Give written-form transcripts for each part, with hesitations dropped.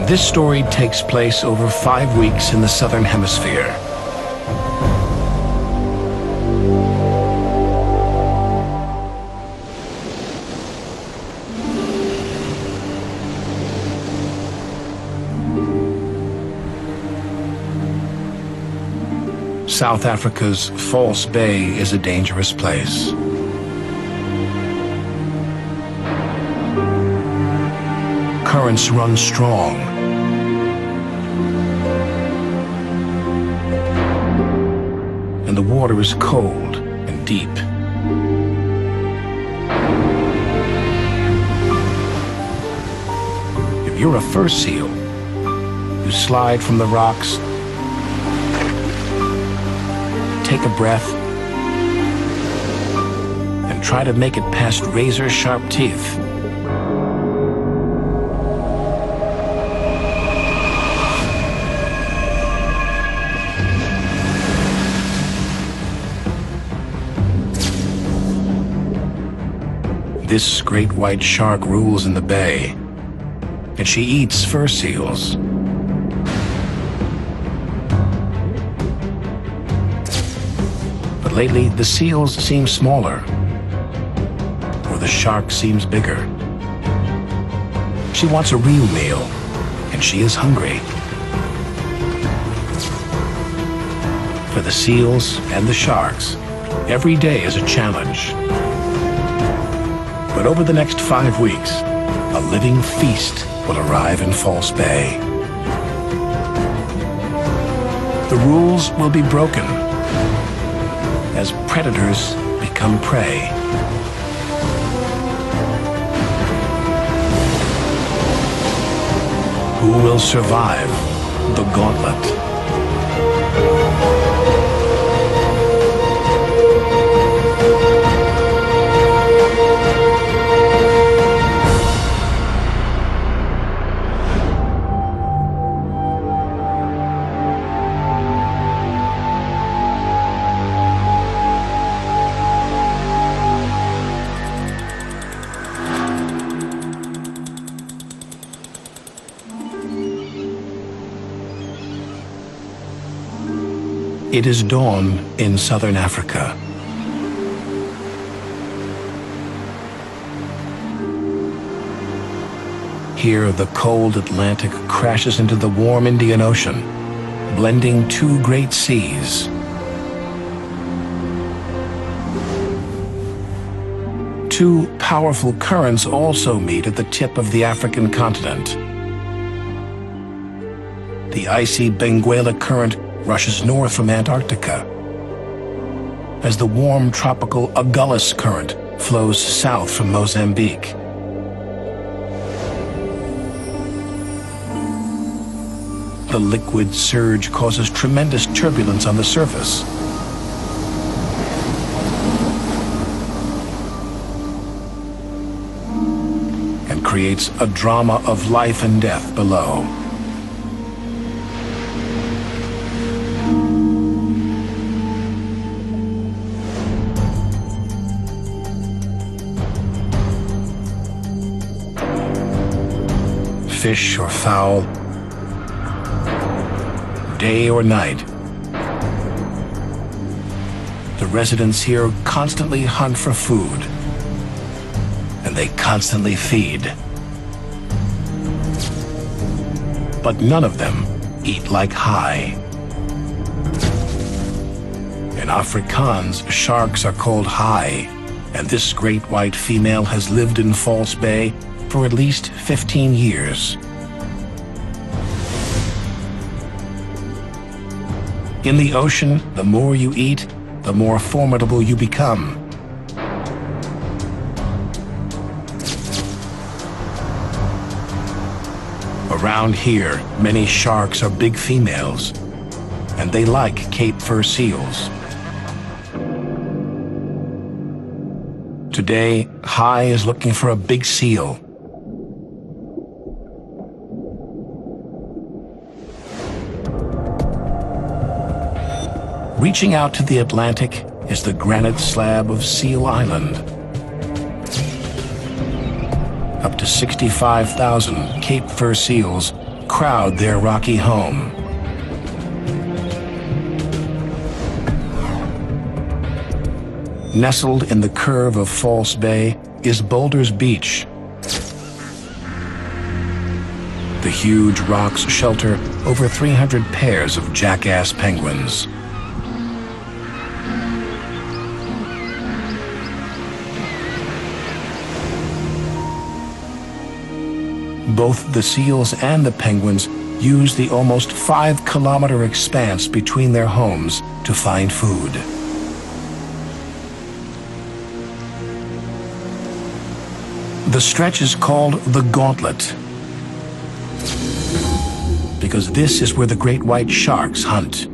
This story takes place over 5 weeks in the Southern Hemisphere. South Africa's False Bay is a dangerous place. Currents run strong. And the water is cold and deep. If you're a fur seal, you slide from the rocks, take a breath, and try to make it past razor-sharp teeth. This great white shark rules in the bay, and she eats fur seals. But lately, the seals seem smaller, or the shark seems bigger. She wants a real meal, and she is hungry. For the seals and the sharks, every day is a challenge. But over the next 5 weeks, a living feast will arrive in False Bay. The rules will be broken as predators become prey. Who will survive the gauntlet? It is dawn in southern Africa. Here, the cold Atlantic crashes into the warm Indian Ocean, blending two great seas. Two powerful currents also meet at the tip of the African continent. The icy Benguela current rushes north from Antarctica, as the warm tropical Agulhas current flows south from Mozambique. The liquid surge causes tremendous turbulence on the surface. And creates a drama of life and death below. Fish or fowl, day or night, the residents here constantly hunt for food, and they constantly feed. But none of them eat like hai. In Afrikaans, sharks are called hai, and this great white female has lived in False Bay for at least 15 years. In the ocean, the more you eat, the more formidable you become. Around here, many sharks are big females, and they like Cape fur seals. Today, Hai is looking for a big seal. Reaching out to the Atlantic is the granite slab of Seal Island. Up to 65,000 Cape fur seals crowd their rocky home. Nestled in the curve of False Bay is Boulder's Beach. The huge rocks shelter over 300 pairs of jackass penguins. Both the seals and the penguins use the almost 5-kilometer expanse between their homes to find food. The stretch is called the Gauntlet because this is where the great white sharks hunt.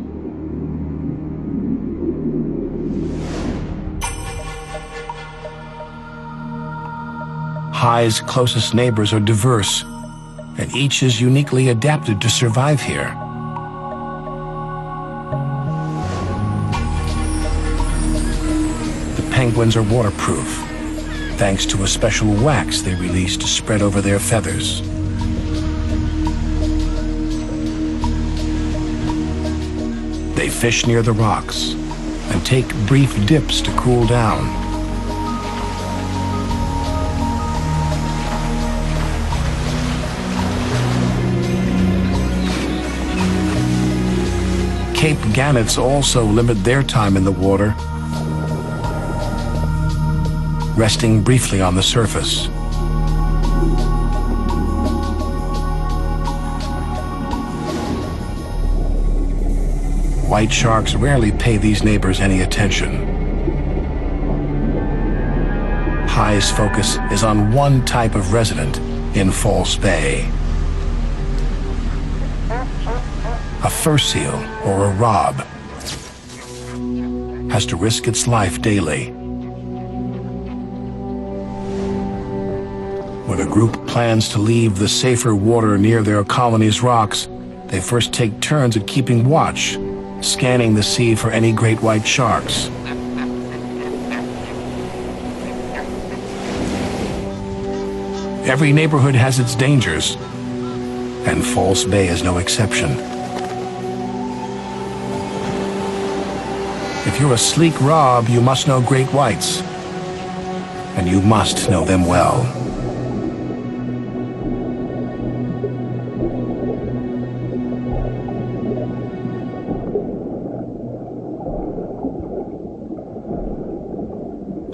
High's closest neighbors are diverse, and each is uniquely adapted to survive here. The penguins are waterproof, thanks to a special wax they release to spread over their feathers. They fish near the rocks and take brief dips to cool down. Cape gannets also limit their time in the water, resting briefly on the surface. White sharks rarely pay these neighbors any attention. High's focus is on one type of resident in False Bay. A fur seal, or a rob, has to risk its life daily. When a group plans to leave the safer water near their colony's rocks, they first take turns at keeping watch, scanning the sea for any great white sharks. Every neighborhood has its dangers, and False Bay is no exception. If you're a sleek rob, you must know great whites, and you must know them well.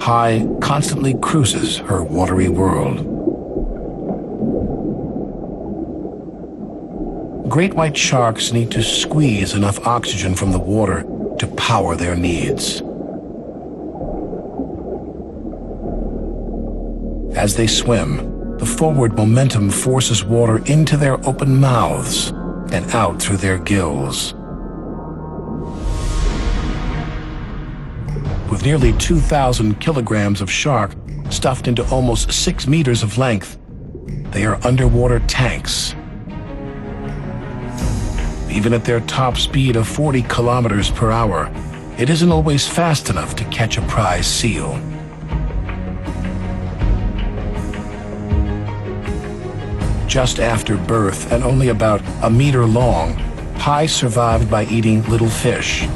High constantly cruises her watery world. Great white sharks need to squeeze enough oxygen from the water to power their needs. As they swim, the forward momentum forces water into their open mouths and out through their gills. With nearly 2,000 kilograms of shark stuffed into almost 6 meters of length, they are underwater tanks. Even at their top speed of 40 kilometers per hour, it isn't always fast enough to catch a prize seal. Just after birth and only about a meter long, High survived by eating little fish.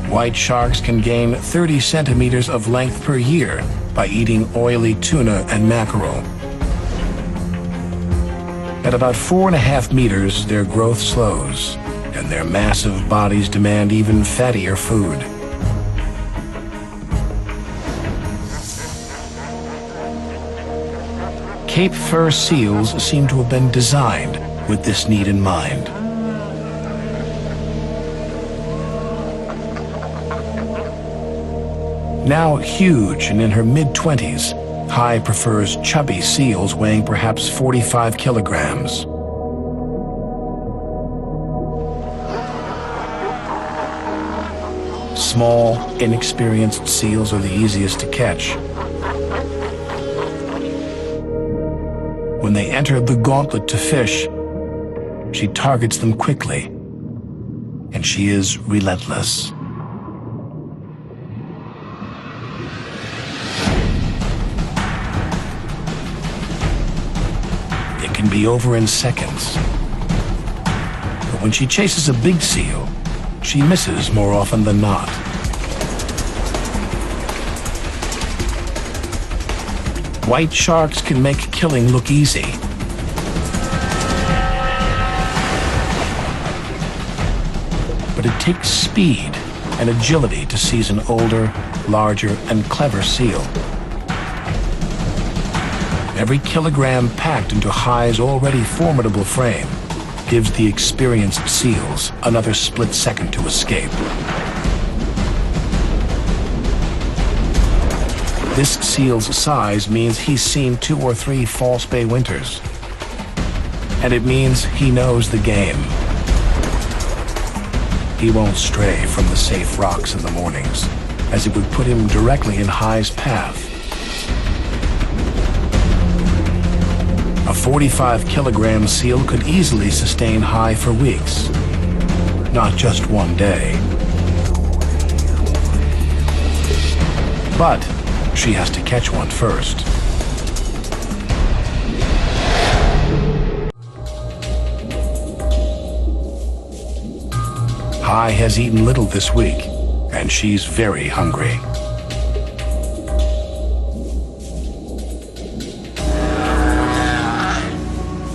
White sharks can gain 30 centimeters of length per year by eating oily tuna and mackerel. At about 4.5 meters, their growth slows, and their massive bodies demand even fattier food. Cape fur seals seem to have been designed with this need in mind. Now huge and in her mid-20s, High prefers chubby seals weighing perhaps 45 kilograms. Small, inexperienced seals are the easiest to catch. When they enter the gauntlet to fish, she targets them quickly, and she is relentless. can be over in seconds. But when she chases a big seal, she misses more often than not. White sharks can make killing look easy. But it takes speed and agility to seize an older, larger, and clever seal. Every kilogram packed into Hai's already formidable frame gives the experienced seals another split second to escape. This seal's size means he's seen 2 or 3 false bay winters. And it means he knows the game. He won't stray from the safe rocks in the mornings, as it would put him directly in Hai's path. A 45-kilogram seal could easily sustain Hai for weeks, not just one day. But she has to catch one first. Hai has eaten little this week, and she's very hungry.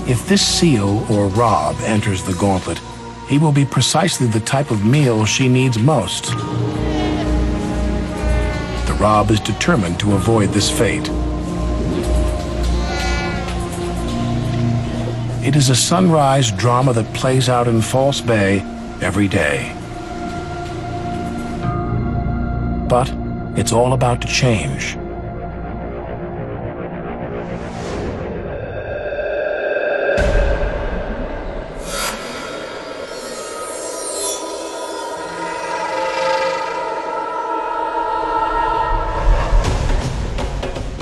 If this seal or rob enters the gauntlet, he will be precisely the type of meal she needs most. The rob is determined to avoid this fate. It is a sunrise drama that plays out in False Bay every day. But it's all about to change.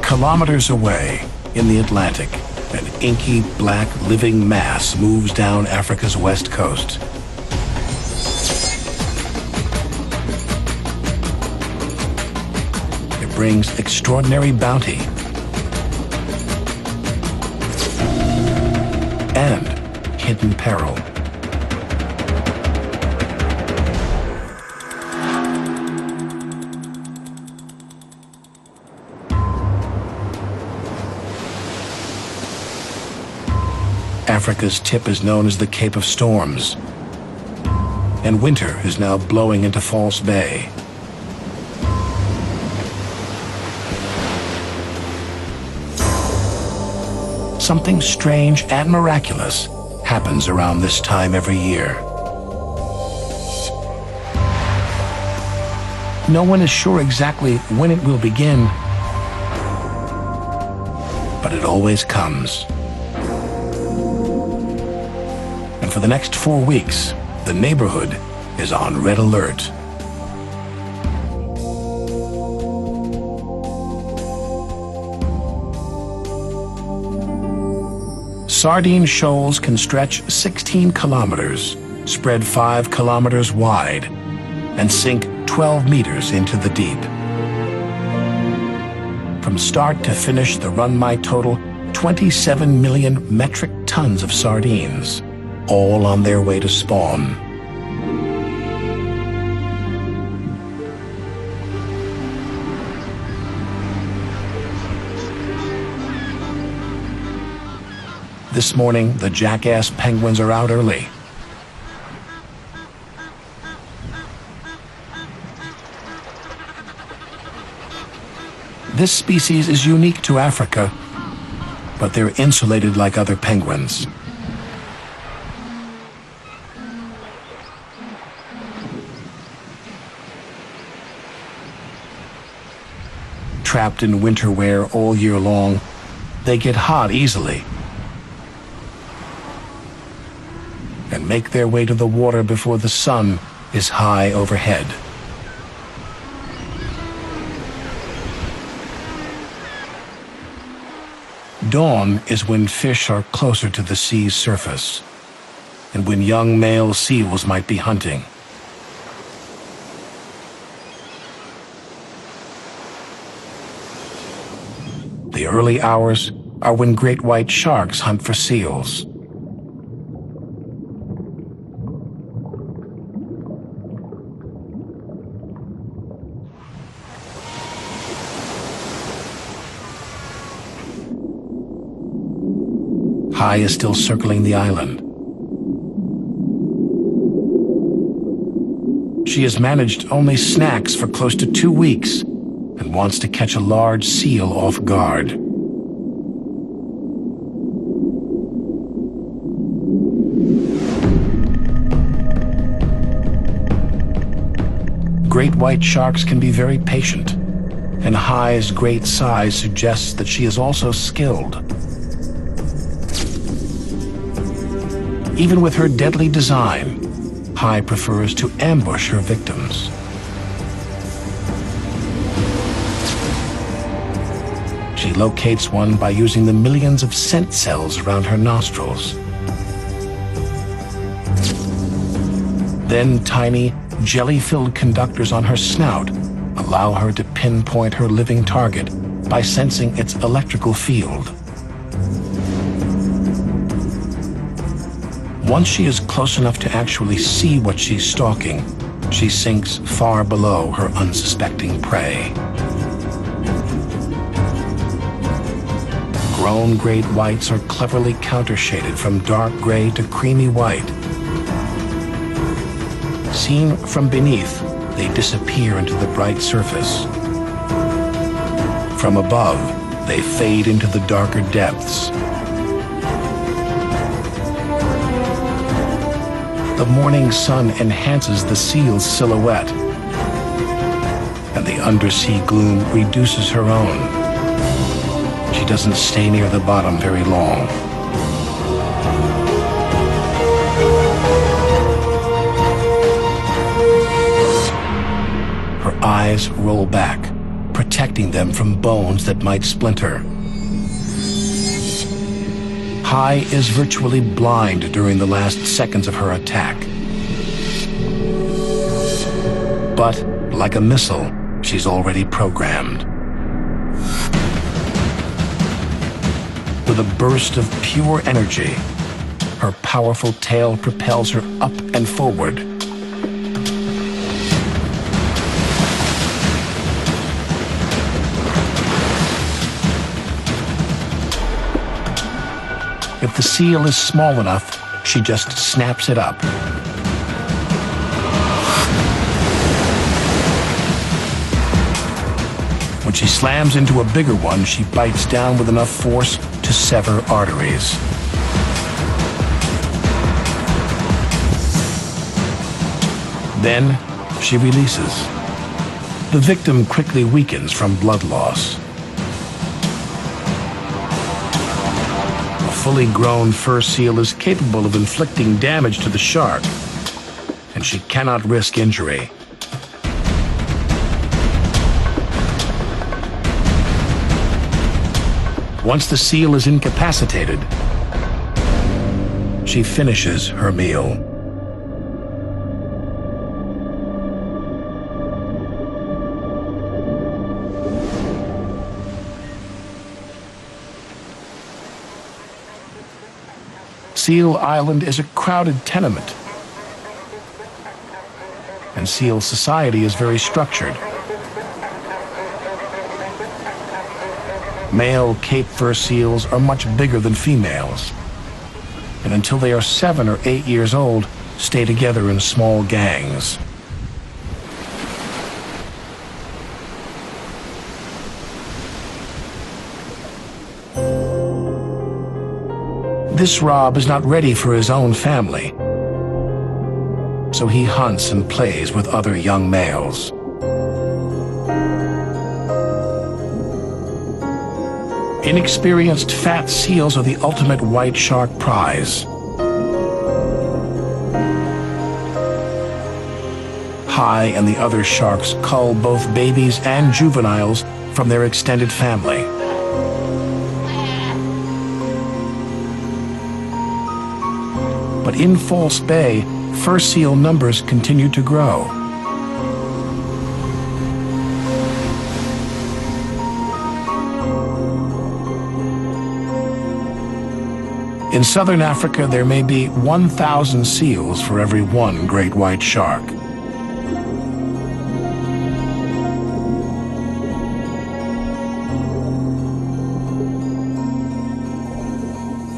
Kilometers away, in the Atlantic, an inky black living mass moves down Africa's west coast. It brings extraordinary bounty and hidden peril. Africa's tip is known as the Cape of Storms, and winter is now blowing into False Bay. Something strange and miraculous happens around this time every year. No one is sure exactly when it will begin, but it always comes. And for the next 4 weeks, the neighborhood is on red alert. Sardine shoals can stretch 16 kilometers, spread 5 kilometers wide, and sink 12 meters into the deep. From start to finish, the run might total 27 million metric tons of sardines, all on their way to spawn. This morning, the jackass penguins are out early. This species is unique to Africa, but they're insulated like other penguins. Trapped in winter wear all year long, they get hot easily and make their way to the water before the sun is high overhead. Dawn is when fish are closer to the sea's surface, and when young male seals might be hunting. The early hours are when great white sharks hunt for seals. Hai is still circling the island. She has managed only snacks for close to 2 weeks and wants to catch a large seal off guard. Great white sharks can be very patient, and Hai's great size suggests that she is also skilled. Even with her deadly design, Hai prefers to ambush her victims. She locates one by using the millions of scent cells around her nostrils. Then tiny, jelly-filled conductors on her snout allow her to pinpoint her living target by sensing its electrical field. Once she is close enough to actually see what she's stalking, she sinks far below her unsuspecting prey. Grown great whites are cleverly countershaded from dark gray to creamy white. Seen from beneath, they disappear into the bright surface. From above, they fade into the darker depths. The morning sun enhances the seal's silhouette, and the undersea gloom reduces her own. She doesn't stay near the bottom very long. Her eyes roll back, protecting them from bones that might splinter. Hai is virtually blind during the last seconds of her attack. But, like a missile, she's already programmed. With a burst of pure energy, her powerful tail propels her up and forward. If the seal is small enough, she just snaps it up. When she slams into a bigger one, she bites down with enough force to sever arteries. Then she releases. The victim quickly weakens from blood loss. A fully grown fur seal is capable of inflicting damage to the shark, and she cannot risk injury. Once the seal is incapacitated, she finishes her meal. Seal Island is a crowded tenement, and seal society is very structured. Male Cape fur seals are much bigger than females, and until they are 7 or 8 years old, stay together in small gangs. This Rob is not ready for his own family, so he hunts and plays with other young males. Inexperienced fat seals are the ultimate white shark prize. Hai and the other sharks cull both babies and juveniles from their extended family. But in False Bay, fur seal numbers continue to grow. In southern Africa, there may be 1,000 seals for every one great white shark.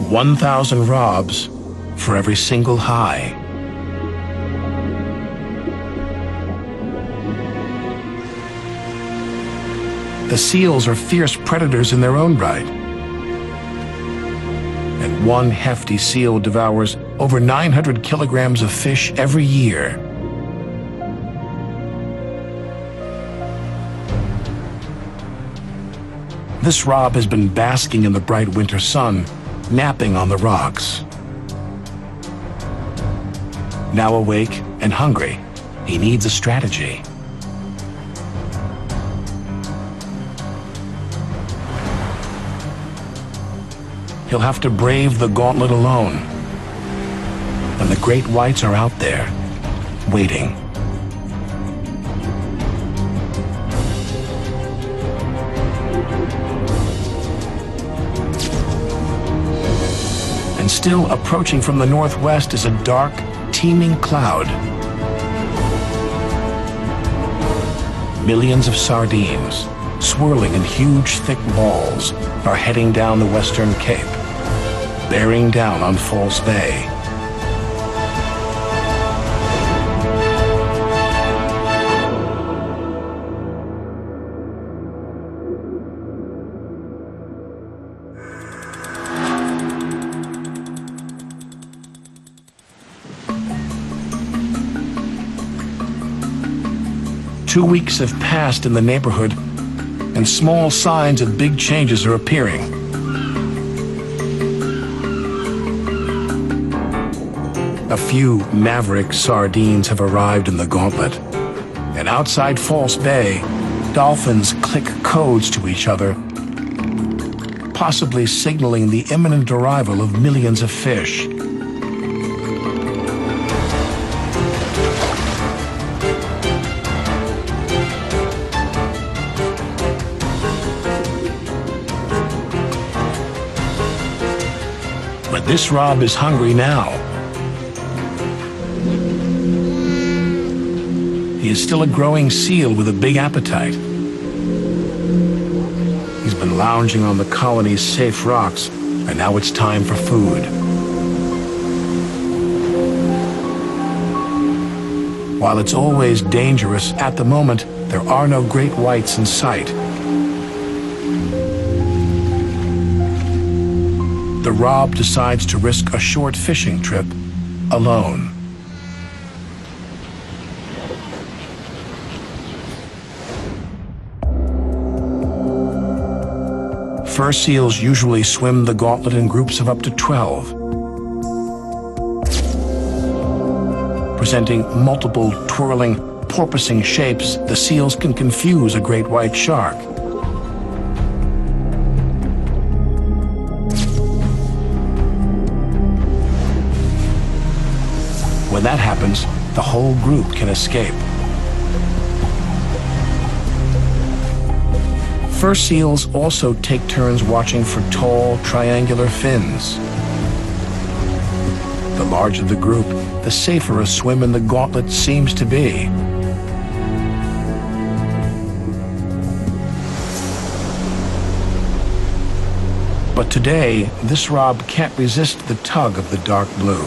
"1,000 robs for every single high." The seals are fierce predators in their own right. And one hefty seal devours over 900 kilograms of fish every year. This rob has been basking in the bright winter sun, napping on the rocks. Now awake and hungry, he needs a strategy. He'll have to brave the gauntlet alone. And the great whites are out there, waiting. And still approaching from the northwest is a dark, teeming cloud. Millions of sardines, swirling in huge, thick balls, are heading down the western cape, bearing down on False Bay. Two weeks have passed in the neighborhood, and small signs of big changes are appearing. A few maverick sardines have arrived in the gauntlet, and outside False Bay, dolphins click codes to each other, possibly signaling the imminent arrival of millions of fish. But this rob is hungry now. He is still a growing seal with a big appetite. He's been lounging on the colony's safe rocks, and now it's time for food. While it's always dangerous, at the moment, there are no great whites in sight. The rob decides to risk a short fishing trip alone. Fur seals usually swim the gauntlet in groups of up to 12, presenting multiple twirling, porpoising shapes. The seals can confuse a great white shark. When that happens, the whole group can escape. Fur seals also take turns watching for tall, triangular fins. The larger the group, the safer a swim in the gauntlet seems to be. But today, this rob can't resist the tug of the dark blue.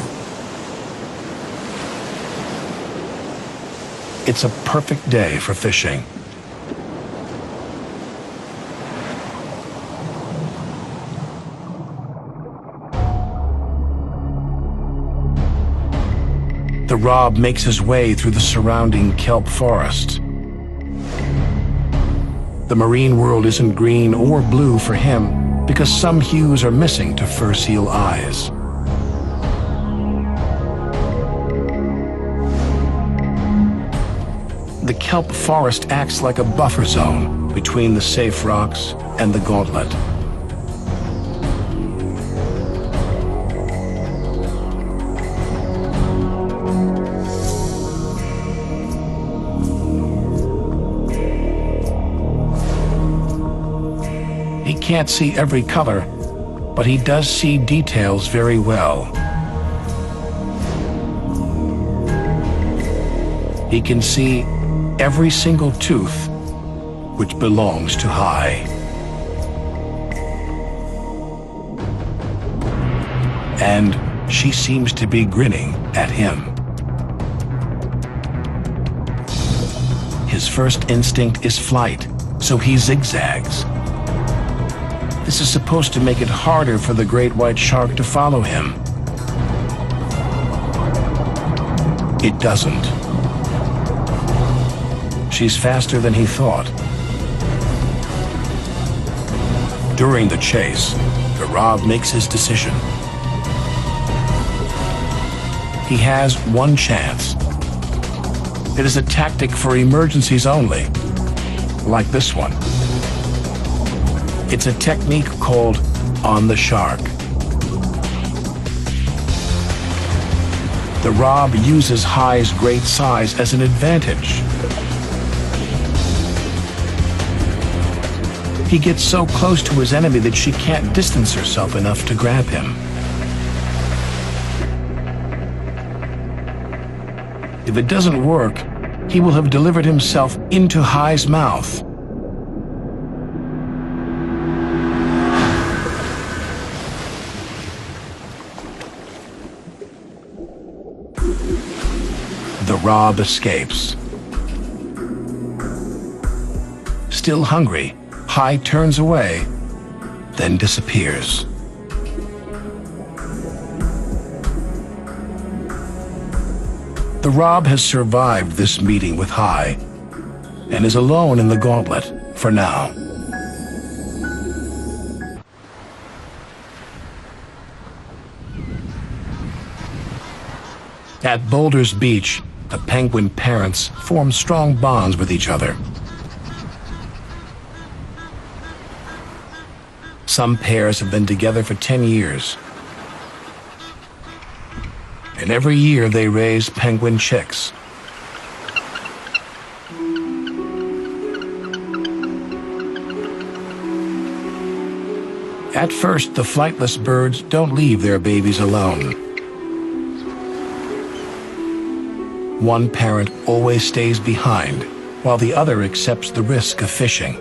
It's a perfect day for fishing. The rob makes his way through the surrounding kelp forest. The marine world isn't green or blue for him because some hues are missing to fur seal eyes. The kelp forest acts like a buffer zone between the safe rocks and the gauntlet. He can't see every color, but he does see details very well. He can see every single tooth which belongs to Hai. And she seems to be grinning at him. His first instinct is flight, so he zigzags. This is supposed to make it harder for the great white shark to follow him. It doesn't. She's faster than he thought. During the chase, the Rob makes his decision. He has one chance. It is a tactic for emergencies only, like this one. It's a technique called on the shark. The Rob uses Hai's great size as an advantage. He gets so close to his enemy that she can't distance herself enough to grab him. If it doesn't work, he will have delivered himself into Hai's mouth. The Rob escapes. Still hungry, Hai turns away, then disappears. The Rob has survived this meeting with Hai and is alone in the gauntlet for now. At Boulder's Beach, the penguin parents form strong bonds with each other. Some pairs have been together for 10 years. And every year they raise penguin chicks. At first, the flightless birds don't leave their babies alone. One parent always stays behind, while the other accepts the risk of fishing.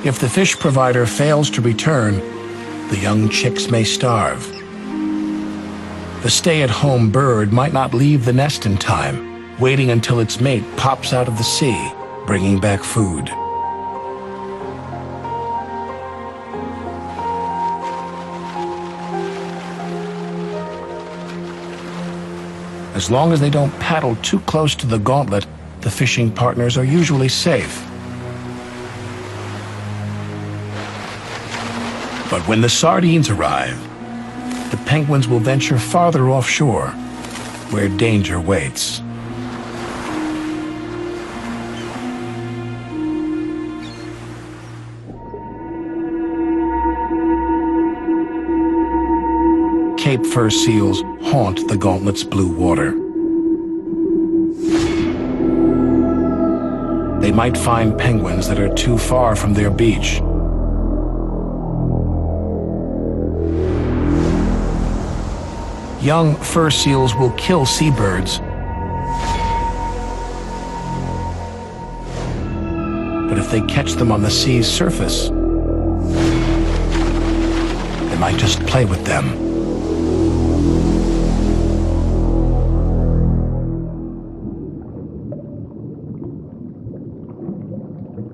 If the fish provider fails to return, the young chicks may starve. The stay-at-home bird might not leave the nest in time, waiting until its mate pops out of the sea, bringing back food. As long as they don't paddle too close to the gauntlet, the fishing partners are usually safe. But when the sardines arrive, the penguins will venture farther offshore, where danger waits. Cape fur seals haunt the gauntlet's blue water. They might find penguins that are too far from their beach. Young fur seals will kill seabirds. But if they catch them on the sea's surface, they might just play with them.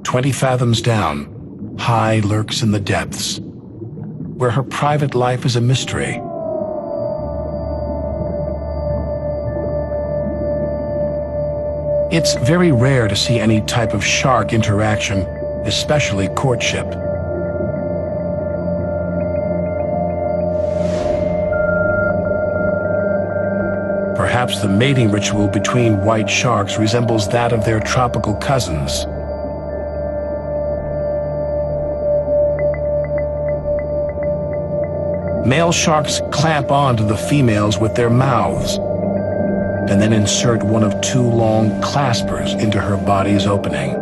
"20 fathoms down, Hai lurks in the depths, where her private life is a mystery. It's very rare to see any type of shark interaction, especially courtship. Perhaps the mating ritual between white sharks resembles that of their tropical cousins. Male sharks clamp onto the females with their mouths. and then insert one of two long claspers into her body's opening.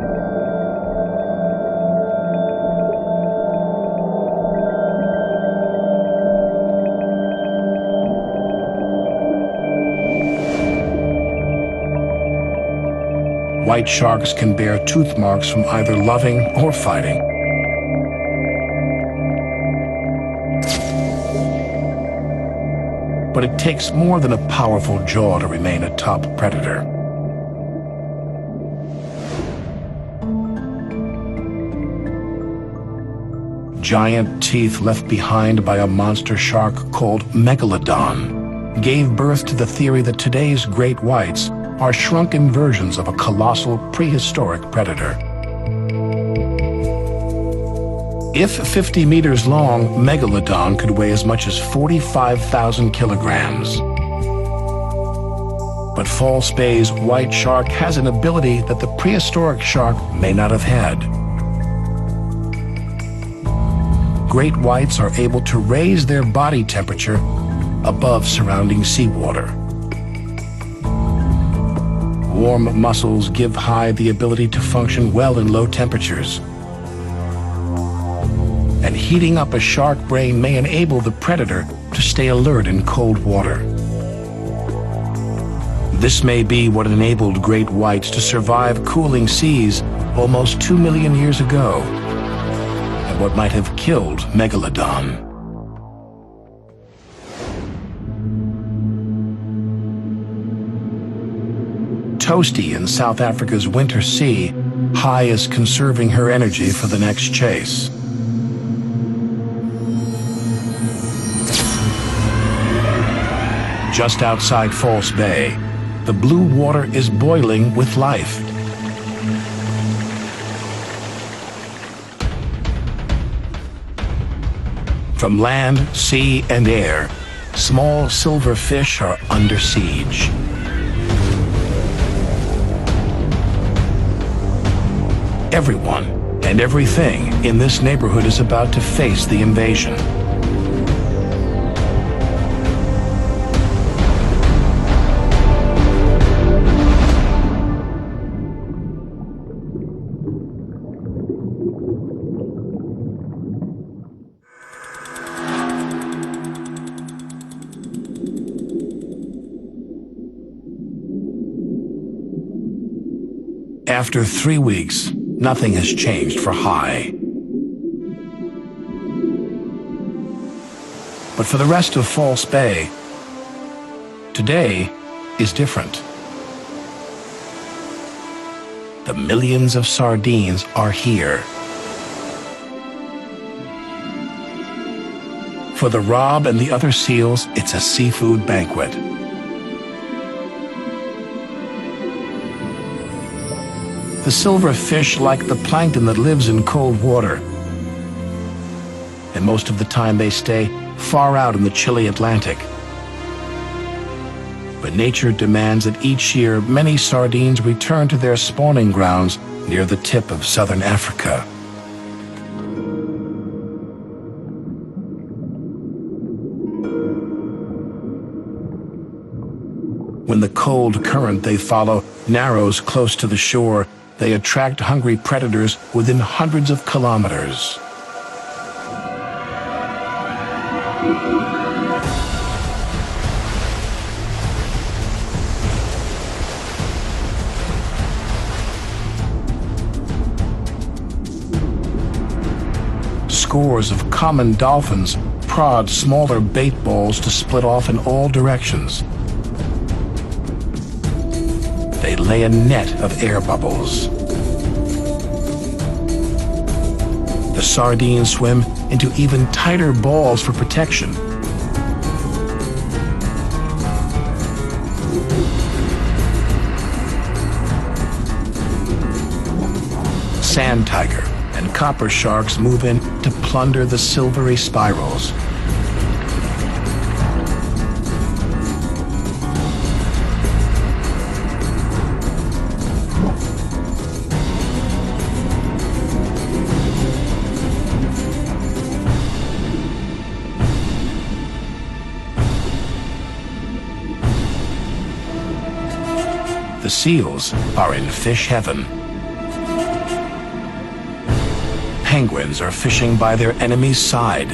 White sharks can bear tooth marks from either loving or fighting. But it takes more than a powerful jaw to remain a top predator. Giant teeth left behind by a monster shark called megalodon gave birth to the theory that today's great whites are shrunken versions of a colossal prehistoric predator. If 50 meters long, megalodon could weigh as much as 45,000 kilograms. But False Bay's white shark has an ability that the prehistoric shark may not have had. Great whites are able to raise their body temperature above surrounding seawater. Warm muscles give Hai the ability to function well in low temperatures. And heating up a shark brain may enable the predator to stay alert in cold water. This may be what enabled great whites to survive cooling seas almost 2 million years ago, and what might have killed megalodon. Toasty in South Africa's winter sea, Hai is conserving her energy for the next chase. Just outside False Bay, the blue water is boiling with life. From land, sea, and air, small silver fish are under siege. Everyone and everything in this neighborhood is about to face the invasion. After 3 weeks, nothing has changed for Hai. But for the rest of False Bay, today is different. The millions of sardines are here. For the rob and the other seals, it's a seafood banquet. The silver fish like the plankton that lives in cold water. And most of the time they stay far out in the chilly Atlantic. But nature demands that each year many sardines return to their spawning grounds near the tip of southern Africa. When the cold current they follow narrows close to the shore, they attract hungry predators within hundreds of kilometers. Scores of common dolphins prod smaller bait balls to split off in all directions. They lay a net of air bubbles. The sardines swim into even tighter balls for protection. Sand tiger and copper sharks move in to plunder the silvery spirals. The seals are in fish heaven. Penguins are fishing by their enemy's side.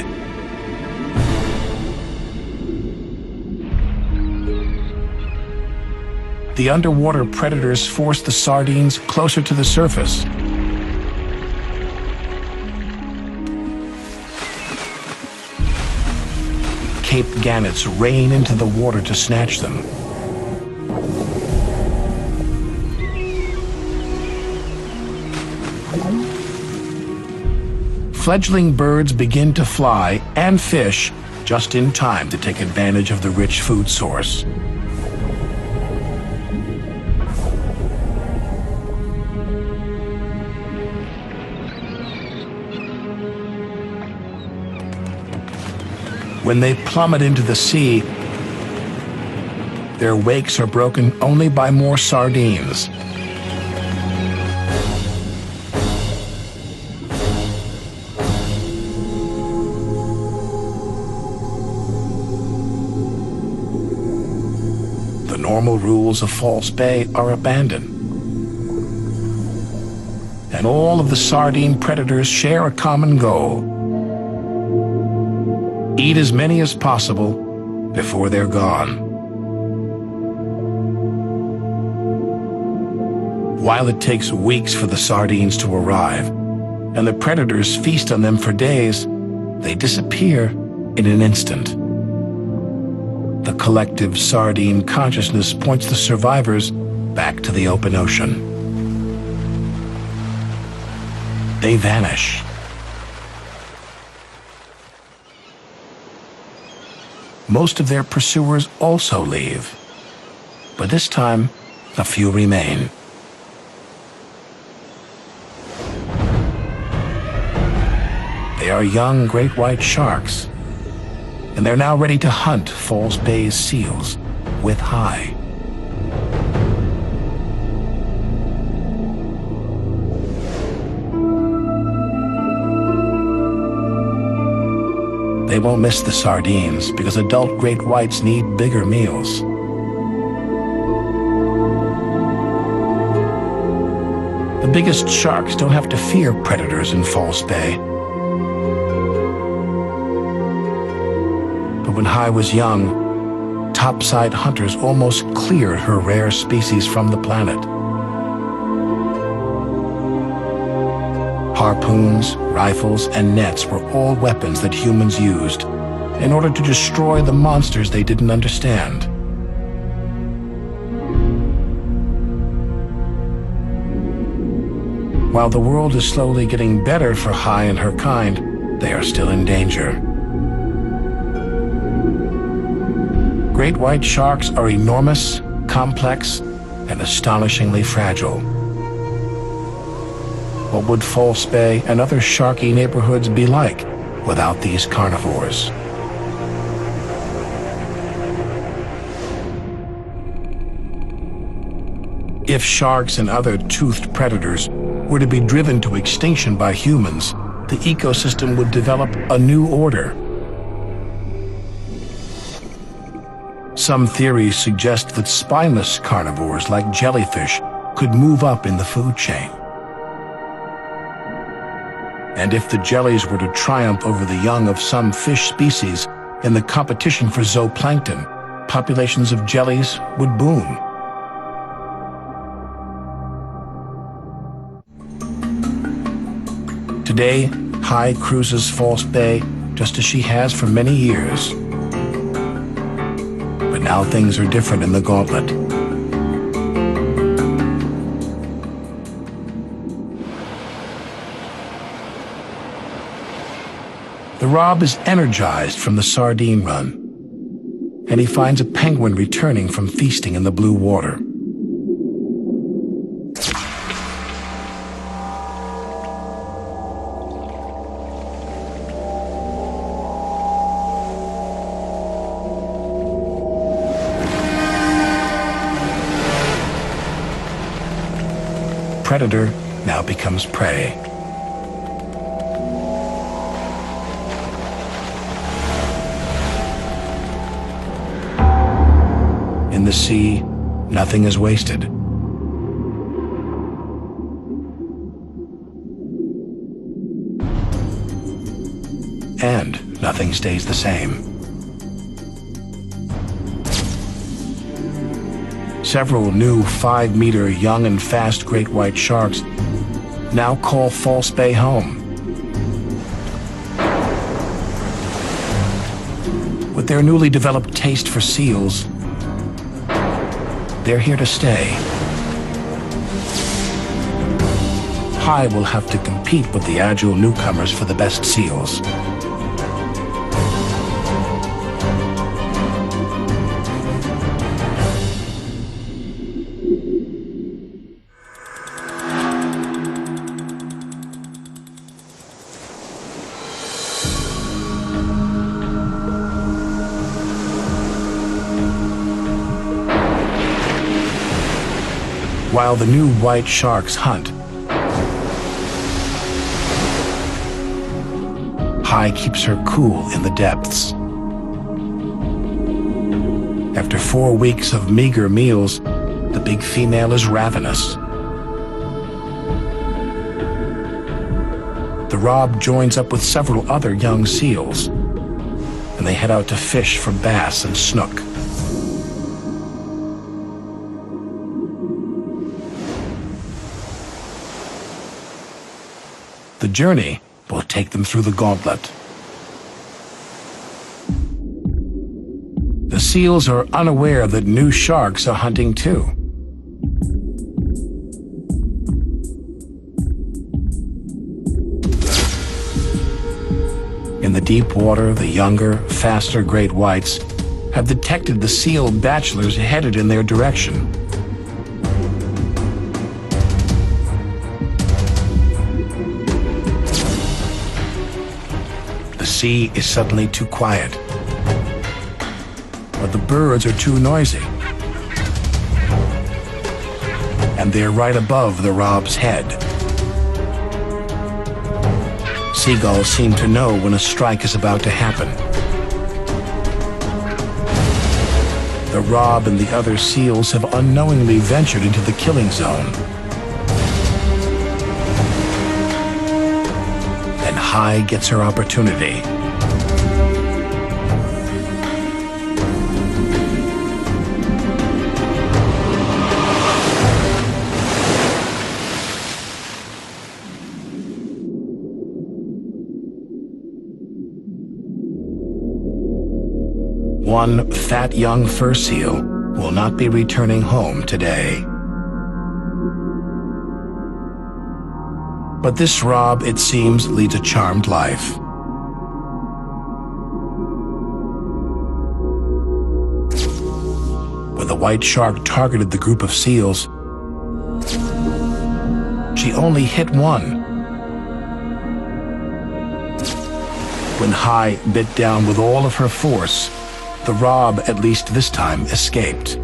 The underwater predators force the sardines closer to the surface. Cape gannets rain into the water to snatch them. Fledgling birds begin to fly and fish just in time to take advantage of the rich food source. When they plummet into the sea, their wakes are broken only by more sardines. The normal rules of False Bay are abandoned, and all of the sardine predators share a common goal: eat as many as possible before they're gone. While it takes weeks for the sardines to arrive, and the predators feast on them for days, they disappear in an instant. The collective sardine consciousness points the survivors back to the open ocean. They vanish. Most of their pursuers also leave, but this time, a few remain. They are young great white sharks, and they're now ready to hunt False Bay's seals with Hai. They won't miss the sardines because adult great whites need bigger meals. The biggest sharks don't have to fear predators in False Bay. But when Hai was young, topside hunters almost cleared her rare species from the planet. Harpoons, rifles, and nets were all weapons that humans used in order to destroy the monsters they didn't understand. While the world is slowly getting better for Hai and her kind, they are still in danger. Great white sharks are enormous, complex, and astonishingly fragile. What would False Bay and other sharky neighborhoods be like without these carnivores? If sharks and other toothed predators were to be driven to extinction by humans, the ecosystem would develop a new order. Some theories suggest that spineless carnivores like jellyfish could move up in the food chain. And if the jellies were to triumph over the young of some fish species in the competition for zooplankton, populations of jellies would boom. Today, Hai cruises False Bay just as she has for many years. But now things are different in the Gauntlet. The Rob is energized from the sardine run, and he finds a penguin returning from feasting in the blue water. Predator now becomes prey. In the sea, nothing is wasted. and nothing stays the same. Several new 5-meter young and fast great white sharks now call False Bay home. With their newly developed taste for seals, they're here to stay. High will have to compete with the agile newcomers for the best seals. While the new white sharks hunt, High keeps her cool in the depths. After 4 weeks of meager meals, the big female is ravenous. The Rob joins up with several other young seals, and they head out to fish for bass and snook. The journey will take them through the gauntlet. The seals are unaware that new sharks are hunting too. In the deep water, the younger, faster great whites have detected the seal bachelors headed in their direction. The sea is suddenly too quiet, but the birds are too noisy, and they're right above the Rob's head. Seagulls seem to know when a strike is about to happen. The Rob and the other seals have unknowingly ventured into the killing zone. And High gets her opportunity. One fat young fur seal will not be returning home today. But this Rob, it seems, leads a charmed life. When the white shark targeted the group of seals, she only hit one. When High bit down with all of her force, the Rob, at least this time, escaped.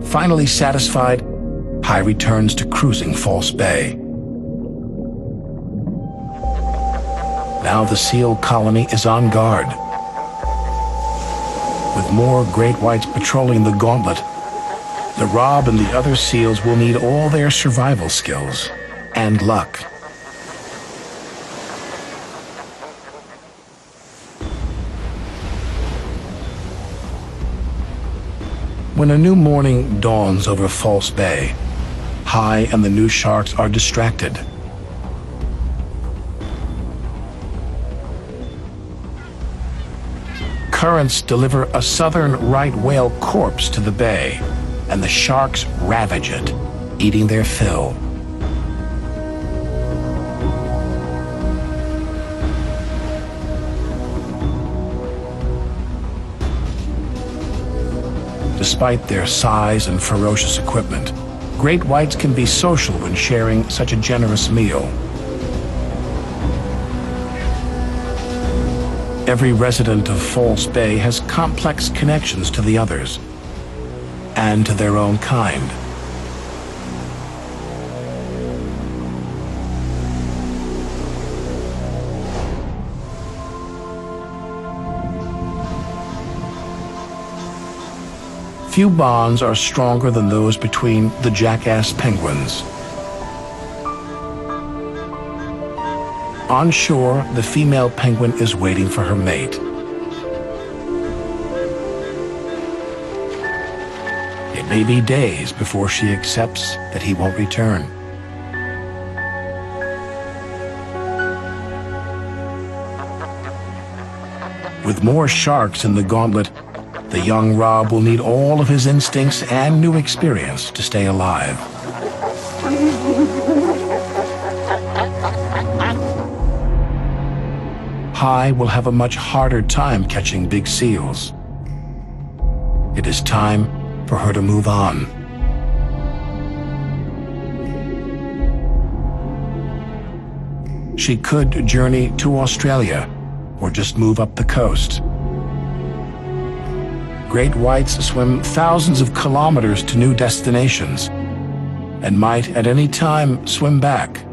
Finally satisfied, High returns to cruising False Bay. Now the seal colony is on guard. With more great whites patrolling the gauntlet, the Rob and the other seals will need all their survival skills and luck. When a new morning dawns over False Bay, High and the new sharks are distracted. Currents deliver a southern right whale corpse to the bay, and the sharks ravage it, eating their fill. Despite their size and ferocious equipment, great whites can be social when sharing such a generous meal. Every resident of False Bay has complex connections to the others and to their own kind. Few bonds are stronger than those between the jackass penguins. On shore, the female penguin is waiting for her mate. It may be days before she accepts that he won't return. With more sharks in the gauntlet, the young Rob will need all of his instincts and new experience to stay alive. Hai will have a much harder time catching big seals. It is time for her to move on. She could journey to Australia or just move up the coast. Great whites swim thousands of kilometers to new destinations and might at any time swim back.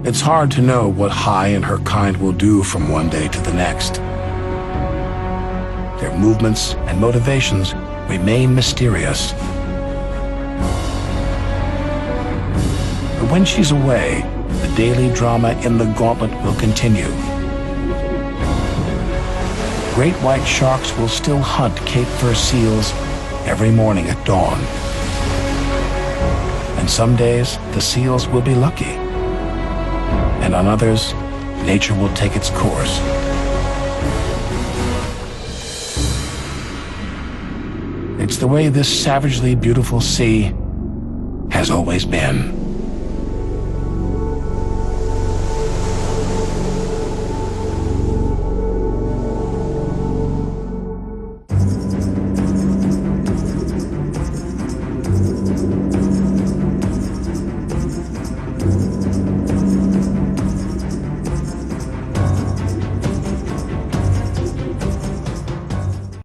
It's hard to know what Hai and her kind will do from one day to the next. Their movements and motivations remain mysterious. But when she's away, the daily drama in the gauntlet will continue. Great white sharks will still hunt Cape Fur seals every morning at dawn. And some days, the seals will be lucky. And on others, nature will take its course. It's the way this savagely beautiful sea has always been.